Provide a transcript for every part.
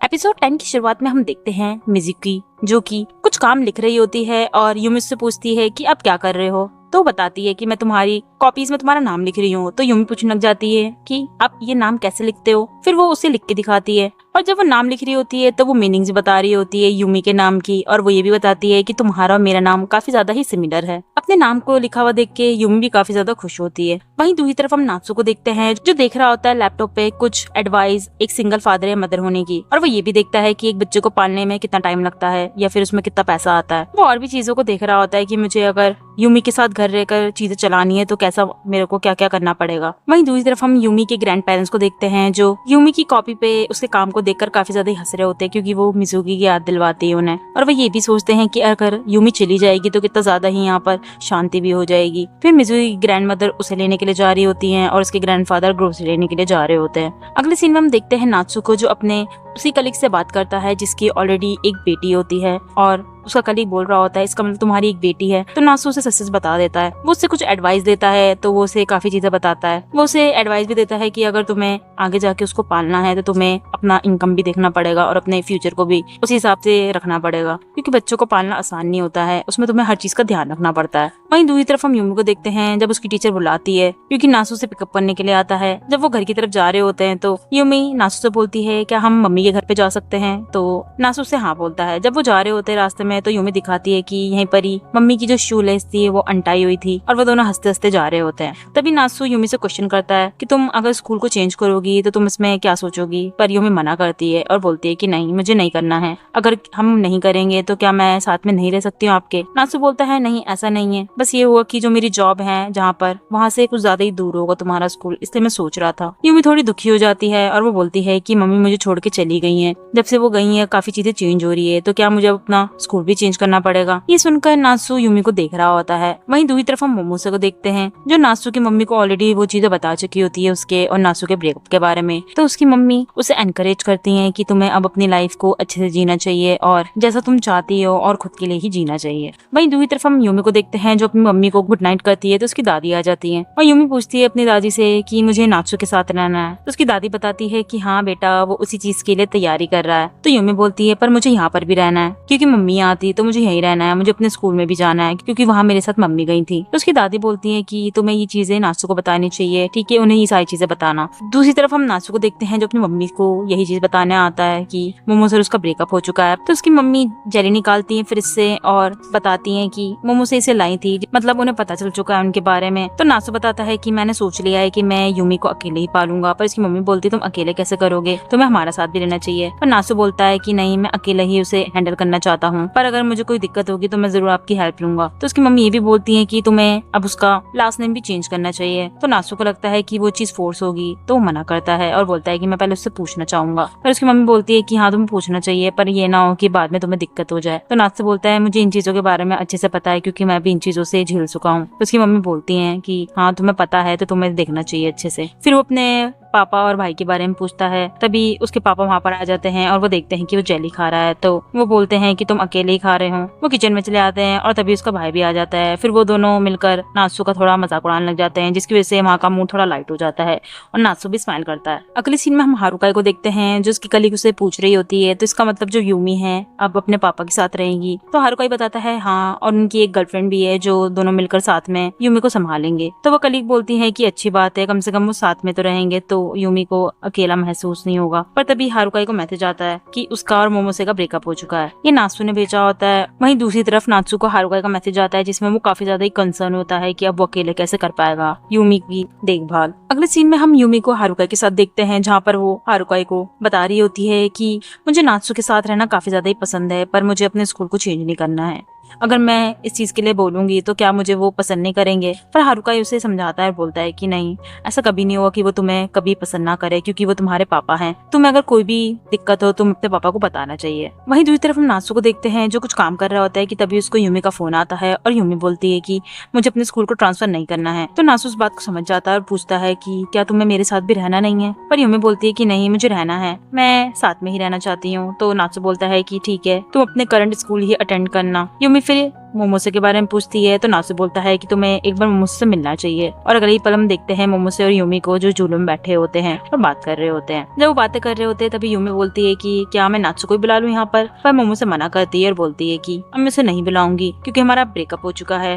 Episode 10 की शुरुआत में हम देखते हैं मिजुकी जो कि कुछ काम लिख रही होती है और यूमी से पूछती है कि आप क्या कर रहे हो। तो बताती है कि मैं तुम्हारी कॉपीज में तुम्हारा नाम लिख रही हूँ। तो यूमी पूछने लग जाती है कि आप ये नाम कैसे लिखते हो। फिर वो उसे लिख के दिखाती है और जब वो नाम लिख रही होती है तो वो मीनिंग्स बता रही होती है यूमी के नाम की, और वो ये भी बताती है कि तुम्हारा और मेरा नाम काफी ज्यादा ही सिमिलर है। अपने नाम को लिखा हुआ देख के यूमी भी काफी ज्यादा खुश होती है। वहीं दूसरी तरफ हम नात्सु को देखते हैं जो देख रहा होता है लैपटॉप पे कुछ एडवाइस एक सिंगल फादर या मदर होने की, और वो ये भी देखता है कि एक बच्चे को पालने में कितना टाइम लगता है या फिर उसमें कितना पैसा आता है। वो और भी चीजों को देख रहा होता है कि मुझे अगर यूमी के साथ घर रहकर चीजें चलानी है तो कैसा मेरे को क्या क्या करना पड़ेगा। वहीं दूसरी तरफ हम यूमी के ग्रैंड पेरेंट्स को देखते हैं जो यूमी की कॉपी पे उसके काम को देखकर काफी ज्यादा हंस रहे होते हैं क्योंकि वो मिजुकी की याद दिलवाती है उन्हें। और वो ये भी सोचते हैं कि अगर यूमी चली जाएगी तो कितना ज्यादा ही यहाँ पर शांति भी हो जाएगी। फिर मिजुकी की ग्रैंड मदर उसे लेने के लिए जा रही होती है और उसके ग्रैंडफादर ग्रोसरी लेने के लिए जा रहे होते हैं। अगले सीन में हम देखते हैं नात्सु को जो अपने उसी कलीग से बात करता है जिसकी ऑलरेडी एक बेटी होती है, और उसका कलीग बोल रहा होता है इसका मतलब तुम्हारी एक बेटी है। तो नात्सु उसे सच बता देता है। वो उससे कुछ एडवाइस देता है तो वो उसे काफी चीजें बताता है। वो उसे एडवाइस भी देता है कि अगर तुम्हें आगे जाके उसको पालना है तो तुम्हें अपना इनकम भी देखना पड़ेगा और अपने फ्यूचर को भी उसी हिसाब से रखना पड़ेगा, क्योंकि बच्चों को पालना आसान नहीं होता है, उसमें तुम्हें हर चीज का ध्यान रखना पड़ता है। वहीं दूसरी तरफ हम यूमी को देखते हैं जब उसकी टीचर बुलाती है क्योंकि नात्सु से पिकअप करने के लिए आता है। जब वो घर की तरफ जा रहे होते हैं तो यूमी नात्सु से बोलती है क्या हम मम्मी के घर पे जा सकते हैं। तो नात्सु से हाँ बोलता है। जब वो जा रहे होते हैं रास्ते में तो यूमी दिखाती है कि यहीं पर ही मम्मी की जो शू लेस थी वो अनटाई हुई थी, और वो दोनों हंसते हंसते जा रहे होते हैं। तभी नात्सु यूमी से क्वेश्चन करता है कि तुम अगर स्कूल को चेंज करोगी तो तुम इसमें क्या सोचोगी। पर यूमी मना करती है और बोलती है कि नहीं, मुझे नहीं करना है। अगर हम नहीं करेंगे तो क्या मैं साथ में नहीं रह सकती हूँ आपके। नात्सु बोलता है नहीं, ऐसा नहीं है, बस ये हुआ कि जो मेरी जॉब है जहाँ पर, वहाँ से कुछ ज्यादा ही दूर होगा तुम्हारा स्कूल, इसलिए मैं सोच रहा था। यूमी थोड़ी दुखी हो जाती है और वो बोलती है कि मम्मी मुझे छोड़ के चली गई है, जब से वो गई है काफी चीजें चेंज हो रही है, तो क्या मुझे अपना स्कूल भी चेंज करना पड़ेगा। ये सुनकर नात्सु यूमी को देख रहा होता है। वहीं दूसरी तरफ हम मोमोसे को देखते हैं जो नात्सु की मम्मी को ऑलरेडी वो चीजें बता चुकी होती है उसके और नात्सु के ब्रेकअप के बारे में। तो उसकी मम्मी उसे एनकरेज करती है कि तुम्हें अब अपनी लाइफ को अच्छे से जीना चाहिए और जैसा तुम चाहती हो और खुद के लिए ही जीना चाहिए। वहीं दूसरी तरफ हम यूमी को देखते हैं जो अपनी मम्मी को गुड नाइट करती है तो उसकी दादी आ जाती है और यूमी पूछती है अपनी दादी से कि मुझे नात्सु के साथ रहना है। तो उसकी दादी बताती है कि हाँ बेटा, वो उसी चीज के लिए तैयारी कर रहा है। तो यूमी बोलती है पर मुझे यहाँ पर भी रहना है क्योंकि मम्मी आती तो मुझे यहीं रहना है, मुझे अपने स्कूल में भी जाना है क्योंकि वहाँ मेरे साथ मम्मी गई थी। तो उसकी दादी बोलती है कि तुम्हें ये चीजें नात्सु को बतानी चाहिए, ठीक है, उन्हें ये सारी चीजें बताना। दूसरी तरफ हम नात्सु को देखते हैं जो अपनी मम्मी को यही चीज बताने आता है कि मोमो से उसका ब्रेकअप हो चुका है। तो उसकी मम्मी जेली निकालती है फिर से और बताती है कि मोमो से इसे लाई थी, मतलब उन्हें पता चल चुका है उनके बारे में। तो नात्सु बताता है कि मैंने सोच लिया है कि मैं यूमी को अकेले ही पालूंगा। पर इसकी मम्मी बोलती है तुम अकेले कैसे करोगे, तुम्हें हमारा साथ भी रहना चाहिए। पर नात्सु बोलता है कि नहीं, मैं अकेले ही उसे हैंडल करना चाहता हूँ, पर अगर मुझे कोई दिक्कत होगी तो मैं जरूर आपकी हेल्प लूंगा। तो उसकी मम्मी ये भी बोलती है कि तुम्हें अब उसका लास्ट नेम भी चेंज करना चाहिए। तो नात्सु को लगता है कि वो चीज फोर्स होगी, तो वो मना करता है और बोलता है कि मैं पहले उससे पूछना चाहूंगा। पर उसकी मम्मी बोलती है कि हाँ तुम्हें पूछना चाहिए, पर ये ना हो कि बाद में तुम्हें दिक्कत हो जाए। तो नात्सु बोलता है मुझे इन चीजों के बारे में अच्छे से पता है क्योंकि मैं भी इन चीजों से झेल चुका हूँ। तो उसकी मम्मी बोलती है कि हाँ तुम्हें पता है तो तुम्हें देखना चाहिए अच्छे से। फिर वो अपने पापा और भाई के बारे में पूछता है। तभी उसके पापा वहाँ पर आ जाते हैं और वो देखते हैं कि वो जेली खा रहा है। तो वो बोलते हैं कि तुम अकेले ही खा रहे हो। वो किचन में चले आते हैं और तभी उसका भाई भी आ जाता है। फिर वो दोनों मिलकर नात्सु का थोड़ा मजाक उड़ाने लग जाते हैं जिसकी वजह से वहाँ का मूड थोड़ा लाइट हो जाता है और नात्सु भी स्माइल करता है। अगले सीन में हम हारुकाई को देखते हैं जो उसकी कलीग उसे पूछ रही होती है तो इसका मतलब जो यूमी है अब अपने पापा के साथ रहेंगी। तो हारुकाई बताता है हाँ, और उनकी एक गर्लफ्रेंड भी है जो दोनों मिलकर साथ में यूमी को संभालेंगे। तो वो कलीग बोलती है कि अच्छी बात है, कम से कम वो साथ में तो रहेंगे तो यूमी को अकेला महसूस नहीं होगा। पर तभी हारुकाई को मैसेज आता है कि उसका और मोमोसे का ब्रेकअप हो चुका है। ये नात्सु ने भेजा होता है। वहीं दूसरी तरफ नात्सु को हारुकाई का मैसेज आता है जिसमें वो काफी ज्यादा कंसर्न होता है कि अब वो अकेले कैसे कर पाएगा यूमी की देखभाल। अगले सीन में हम यूमी को हारुकाई के साथ देखते हैं जहाँ पर वो हारुकाई को बता रही होती है कि मुझे नात्सु के साथ रहना काफी ज्यादा ही पसंद है, पर मुझे अपने स्कूल को चेंज नहीं करना है। अगर मैं इस चीज के लिए बोलूंगी तो क्या मुझे वो पसंद नहीं करेंगे। पर हारुकाई उसे समझाता है और बोलता है कि नहीं, ऐसा कभी नहीं हुआ कि वो तुम्हें कभी पसंद ना करे क्योंकि वो तुम्हारे पापा हैं। तुम्हें अगर कोई भी दिक्कत हो तुम अपने पापा को बताना चाहिए। वहीं दूसरी तरफ हम नात्सु को देखते हैं जो कुछ काम कर रहा होता है कि तभी उसको यूमी का फोन आता है और यूमी बोलती है कि मुझे अपने स्कूल को ट्रांसफर नहीं करना है। तो नात्सु उस बात को समझ जाता है और पूछता है कि क्या तुम्हें मेरे साथ भी रहना नहीं है। पर यूमी बोलती है कि नहीं, मुझे रहना है, मैं साथ में ही रहना चाहती हूँ। तो नात्सु बोलता है कि ठीक है, तुम अपने करंट स्कूल ही अटेंड करना। यूमी फिर मोमोसे के बारे में पूछती है तो नासु बोलता है कि तुम्हें एक बार मोमोसे से मिलना चाहिए। और अगले ही पल हम देखते हैं मोमोसे और यूमी को जो झूले में बैठे होते हैं और बात कर रहे होते हैं। जब वो बातें कर रहे होते हैं तभी यूमी बोलती है कि क्या मैं नासु को बुला लूं यहाँ पर मोमोसे मना करती है और बोलती है कि अब मैं उसे नहीं बुलाऊंगी क्योंकि हमारा ब्रेकअप हो चुका है।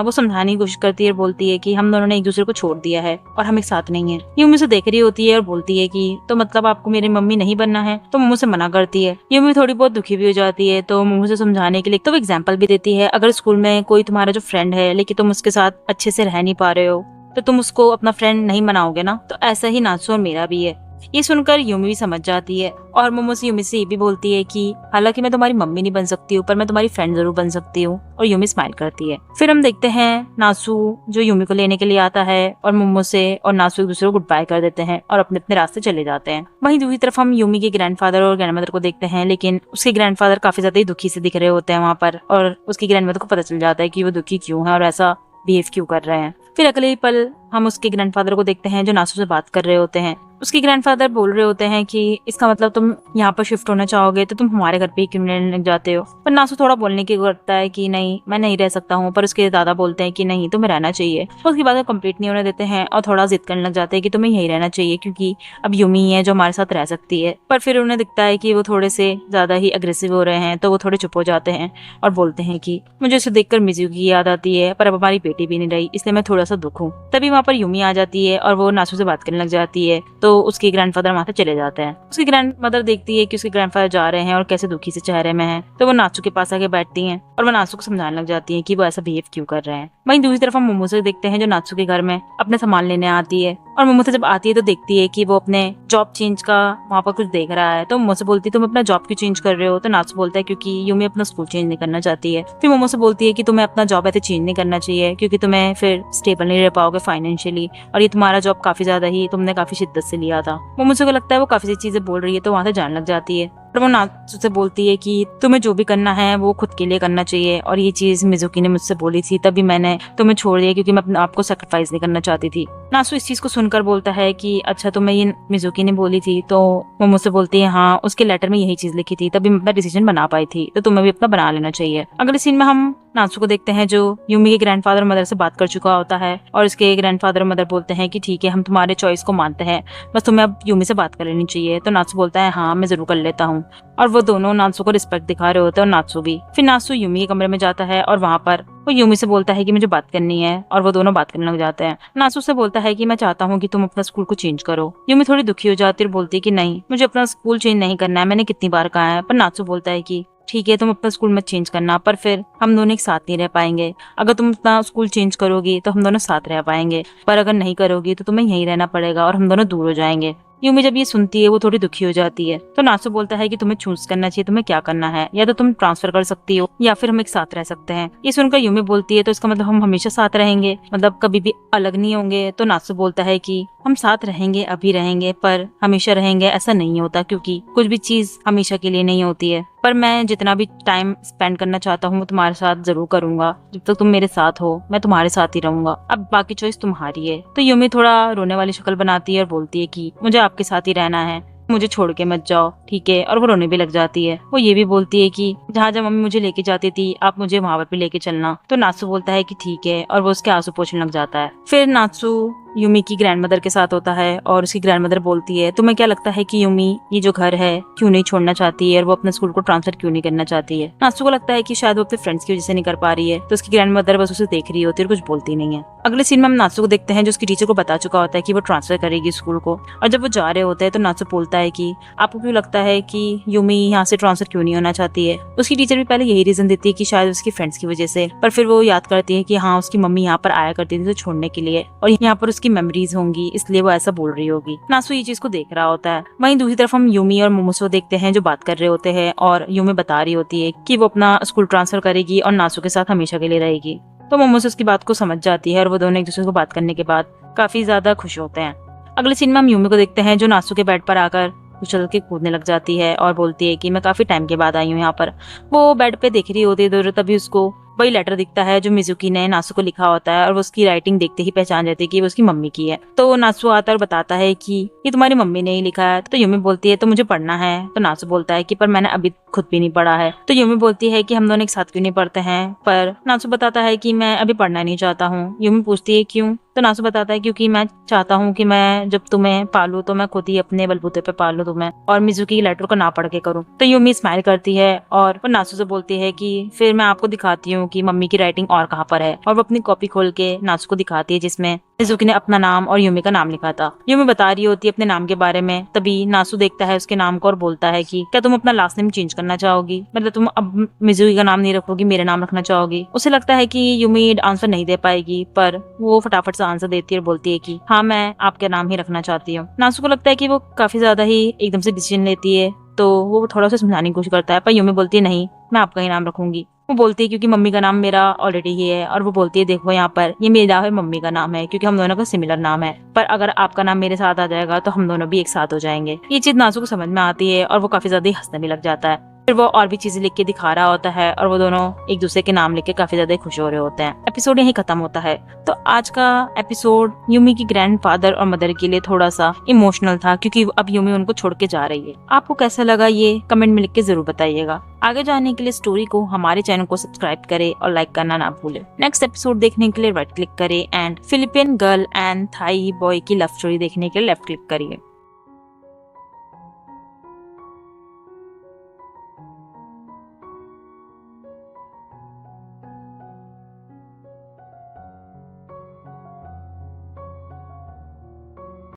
वो समझाने की कोशिश करती है और बोलती है कि हम दोनों ने एक दूसरे को छोड़ दिया है और हम एक साथ नहीं है। यूमी उसे देख रही होती है और बोलती है कि तो मतलब आपको मेरी मम्मी नहीं बनना है, तो मोमो से मना करती है। यूमी थोड़ी बहुत दुखी भी हो जाती है तो मोमो से समझाने के लिए तो वो एग्जाम्पल भी देती है, अगर स्कूल में कोई तुम्हारा जो फ्रेंड है लेकिन तुम उसके साथ अच्छे से रह नहीं पा रहे हो तो तुम उसको अपना फ्रेंड नहीं बनाओगे ना, तो ऐसा ही नासु और मेरा भी है। ये सुनकर यूमी भी समझ जाती है और मोमो से यूमी से ये भी बोलती है कि हालांकि मैं तुम्हारी मम्मी नहीं बन सकती हूँ पर मैं तुम्हारी फ्रेंड जरूर बन सकती हूँ। और यूमी स्माइल करती है। फिर हम देखते हैं नासु जो यूमी को लेने के लिए आता है और मोमो से और नासु एक दूसरे को गुड बाय कर देते हैं और अपने अपने रास्ते चले जाते हैं। वहीं दूसरी तरफ हम यूमी के ग्रैंडफादर और ग्रैंडमदर को देखते हैं, लेकिन उसके ग्रैंडफादर काफी ज्यादा ही दुखी से दिख रहे होते हैं वहाँ पर और उसकी ग्रैंडमदर को पता चल जाता है कि वो दुखी क्यों है और ऐसा बिहेव क्यों कर रहे हैं। फिर अगले ही पल हम उसके ग्रैंडफादर को देखते हैं जो नासु से बात कर रहे होते हैं। उसके ग्रैंडफादर बोल रहे होते हैं कि इसका मतलब तुम यहाँ पर शिफ्ट होना चाहोगे तो तुम हमारे घर पे ही क्यों रहने लग जाते हो। पर नासु थोड़ा बोलने की करता है कि नहीं मैं नहीं रह सकता हूँ, पर उसके दादा बोलते हैं कि नहीं तुम्हें रहना चाहिए। तो उसकी बात कंप्लीट नहीं होने देते हैं और थोड़ा जिद करने लग जाते हैं कि तुम्हें यही रहना चाहिए क्योंकि अब यूमी है जो हमारे साथ रह सकती है। पर फिर उन्हें दिखता है कि वो थोड़े से ज्यादा ही अग्रेसिव हो रहे हैं तो वो थोड़े चुप हो जाते हैं और बोलते हैं कि मुझे उसे देखकर मिज़ू की याद आती है पर अब हमारी बेटी भी नहीं रही इसलिए मैं थोड़ा सा दुख हूँ। तभी वहाँ पर यूमी आ जाती है और वो नासु से बात करने लग जाती है तो उसके ग्रैंडफादर वहाँ से चले जाते हैं। उसकी ग्रैंडमदर देखती है कि उसके ग्रैंडफादर जा रहे हैं और कैसे दुखी से चेहरे में हैं, तो वो नासु के पास आके बैठती हैं और वो नासु को समझाने लग जाती हैं कि वो ऐसा बिहेव क्यों कर रहे हैं। वहीं दूसरी तरफ हम मोमो से देखते हैं जो नासु के घर में अपने सामान लेने आती है और मोमो से जब आती है तो देखती है कि वो अपने जॉब चेंज का वहाँ पर कुछ देख रहा है। तो मोमो से बोलती है तुम अपना जॉब क्यों चेंज कर रहे हो। तो नासु बोलता है क्योंकि यूमी अपना स्कूल चेंज नहीं करना चाहती है। फिर मोमो से बोलती है कि तुम्हें अपना जॉब ऐसे चेंज नहीं करना चाहिए क्योंकि तुम्हें फिर स्टेबल नहीं रह पाओगे फाइनेंशियली और ये तुम्हारा जॉब काफी ज्यादा ही तुमने काफी शिद्दत से लिया था। मोमो से को लगता है वो काफी सी चीजें बोल रही है तो वहाँ से जाने लग जाती है। और वो नासु से बोलती है कि तुम्हें जो भी करना है वो खुद के लिए करना चाहिए और ये चीज मिजुकी ने मुझसे बोली थी तभी मैंने तुम्हें छोड़ दिया क्योंकि मैं अपने आप को सैक्रिफाइस नहीं करना चाहती थी। नासु इस चीज को सुनकर बोलता है कि अच्छा तुम्हें ये मिजुकी ने बोली थी। तो वो मुझसे बोलती है हाँ उसके लेटर में यही चीज लिखी थी तभी मैं अपना डिसीजन बना पाई थी तो तुम्हें भी अपना बना लेना चाहिए। अगले सीन में हम नासु को देखते हैं जो यूमी के ग्रैंडफादर और मदर से बात कर चुका होता है और उसके ग्रैंडफादर और मदर बोलते हैं कि ठीक है हम तुम्हारे चॉइस को मानते हैं, बस तुम्हें अब यूमी से बात कर लेनी चाहिए। तो नासु बोलता है हाँ मैं जरूर कर लेता हूँ और वो दोनों नासु को रिस्पेक्ट दिखा रहे होते हैं और नासु भी। फिर नासु यूमी के कमरे में जाता है और वहाँ पर वो यूमी से बोलता है कि मुझे बात करनी है और वो दोनों बात करने लग जाते हैं। नासु से बोलता है कि मैं चाहता हूँ कि तुम अपना स्कूल को चेंज करो। यूमी थोड़ी दुखी हो जाती है और बोलती है कि नहीं मुझे अपना स्कूल चेंज नहीं करना है, मैंने कितनी बार कहा है। पर नासु बोलता है कि ठीक है तुम अपना स्कूल मत चेंज करना पर फिर हम दोनों एक साथ नहीं रह पाएंगे। अगर तुम अपना स्कूल चेंज करोगी तो हम दोनों साथ रह पाएंगे, पर अगर नहीं करोगी तो तुम्हें यहीं रहना पड़ेगा और हम दोनों दूर हो जाएंगे। यूमी जब ये सुनती है वो थोड़ी दुखी हो जाती है तो नासु बोलता है कि तुम्हें चूज करना चाहिए तुम्हें क्या करना है, या तो तुम ट्रांसफर कर सकती हो या फिर हम एक साथ रह सकते हैं। ये सुनकर यूमी बोलती है तो इसका मतलब हम हमेशा साथ रहेंगे, मतलब कभी भी अलग नहीं होंगे। तो नासु बोलता है कि हम साथ रहेंगे अभी रहेंगे पर हमेशा रहेंगे ऐसा नहीं होता क्योंकि कुछ भी चीज हमेशा के लिए नहीं होती है। पर मैं जितना भी टाइम स्पेंड करना चाहता हूँ वो तुम्हारे साथ जरूर करूंगा, जब तक तुम मेरे साथ हो मैं तुम्हारे साथ ही रहूंगा, अब बाकी चॉइस तुम्हारी है। तो यूमी थोड़ा रोने वाली शक्ल बनाती है और बोलती है कि मुझे आपके साथ ही रहना है, मुझे छोड़ के मत जाओ ठीक है। और वो रोने भी लग जाती है। वो ये भी बोलती है कि जहाँ जहाँ मम्मी मुझे लेके जाती थी आप मुझे वहाँ पर भी लेके चलना। तो नासु बोलता है कि ठीक है और वो उसके आंसू पोंछने लग जाता है। फिर नासु यूमी की ग्रैंडमदर के साथ होता है और उसकी ग्रैंडमदर बोलती है तुम्हें क्या लगता है कि यूमी ये जो घर है क्यों नहीं छोड़ना चाहती है और वो अपने स्कूल को ट्रांसफर क्यों नहीं करना चाहती है। नासु को लगता है कि शायद वो अपने फ्रेंड्स की वजह से नहीं कर पा रही है। तो उसकी ग्रैंडमदर बस उसे देख रही होती है और कुछ बोलती नहीं है। अगले सीन में हम नासु को देखते हैं जो उसकी टीचर को बता चुका होता है कि वो ट्रांसफर करेगी स्कूल को। और जब वो जा रहे होते हैं तो नासु बोलता है कि आपको क्यों लगता है कि यूमी यहाँ से ट्रांसफर क्यों नहीं होना चाहती है। उसकी टीचर भी पहले यही रीजन देती है कि शायद उसकी फ्रेंड्स की वजह से, पर फिर वो याद करती है कि हाँ उसकी मम्मी यहाँ पर आया करती थी तो छोड़ने के लिए और यहाँ पर उसकी मेमोरीज होंगी इसलिए वो ऐसा बोल रही होगी। नासु ये चीज को देख रहा होता है। वहीं दूसरी तरफ हम यूमी और मोमोसो देखते हैं जो बात कर रहे होते हैं और यूमी बता रही होती है कि वो अपना स्कूल ट्रांसफर करेगी और नासु के साथ हमेशा के लिए रहेगी। तो मोमोसो उसकी बात को समझ जाती है और वो दोनों एक दूसरे को बात करने के बाद काफी ज्यादा खुश होते हैं। अगले सीन में हम यूमी को देखते हैं जो नासु के बेड पर आकर उछल के कूदने लग जाती है और बोलती है कि मैं काफी टाइम के बाद आई हूँ यहाँ पर। वो बेड पे देख रही होती है तभी उसको वही लेटर दिखता है जो मिजुकी ने नासु को लिखा होता है, और वो उसकी राइटिंग देखते ही पहचान जाती है कि वो उसकी मम्मी की है। तो नासु आता है और बताता है कि ये तुम्हारी मम्मी ने ही लिखा है। तो युमी बोलती है तो मुझे पढ़ना है। तो नासु बोलता है कि पर मैंने अभी खुद भी नहीं पढ़ा है। तो युमी बोलती है कि हम दोनों एक साथ क्यों नहीं पढ़ते हैं, पर नासु बताता है कि मैं अभी पढ़ना नहीं चाहता हूँ। युमी पूछती है क्यों? तो नासु बताता है क्योंकि मैं चाहता हूँ कि मैं जब तुम्हें पालू तो मैं खुद ही अपने बलबूते पे पालू तुम्हें, और मिजुकी की लेटर को ना पढ़ के करूँ। तो युमी स्माइल करती है और वो नासु से बोलती है कि फिर मैं आपको दिखाती हूँ कि मम्मी की राइटिंग और कहाँ पर है। और वो अपनी कॉपी खोल के नासु को दिखाती है जिसमें मिजुकी ने अपना नाम और युमी का नाम लिखा था। युमी बता रही होती है अपने नाम के बारे में, तभी नासु देखता है उसके नाम को और बोलता है कि क्या तुम अपना लास्ट नेम चेंज करना चाहोगी, मतलब तुम अब मिजुकी का नाम नहीं रखोगी, मेरा नाम रखना चाहोगी। उसे लगता है कि युमी आंसर नहीं दे पाएगी, पर वो फटाफट से आंसर देती है और बोलती है कि हाँ मैं आपका नाम ही रखना चाहती हूँ। नासु को लगता है कि वो काफी ज्यादा ही एकदम से डिसीजन लेती है, तो वो थोड़ा सा समझाने की कोशिश करता है, पर युमी बोलती है नहीं मैं आपका ही नाम रखूंगी। वो बोलती है क्योंकि मम्मी का नाम मेरा ऑलरेडी ही है, और वो बोलती है देखो यहाँ पर ये मेरा है मम्मी का नाम है क्योंकि हम दोनों का सिमिलर नाम है, पर अगर आपका नाम मेरे साथ आ जाएगा तो हम दोनों भी एक साथ हो जाएंगे। ये चीज नासु को समझ में आती है और वो काफी ज्यादा हंसने भी लग जाता है। फिर वो और भी चीजें लिख के दिखा रहा होता है और वो दोनों एक दूसरे के नाम लिख के काफी ज्यादा खुश हो रहे होते हैं। एपिसोड यहीं खत्म होता है। तो आज का एपिसोड युमी की ग्रैंडफादर और मदर के लिए थोड़ा सा इमोशनल था क्योंकि अब युमी उनको छोड़ के जा रही है। आपको कैसा लगा ये कमेंट में लिख के जरूर बताइएगा। आगे जाने के लिए स्टोरी को हमारे चैनल को सब्सक्राइब करें और लाइक करना ना भूलें। नेक्स्ट एपिसोड देखने के लिए राइट क्लिक करें and Filipino girl and Thai boy की लव स्टोरी देखने के लिए लेफ्ट क्लिक करिए।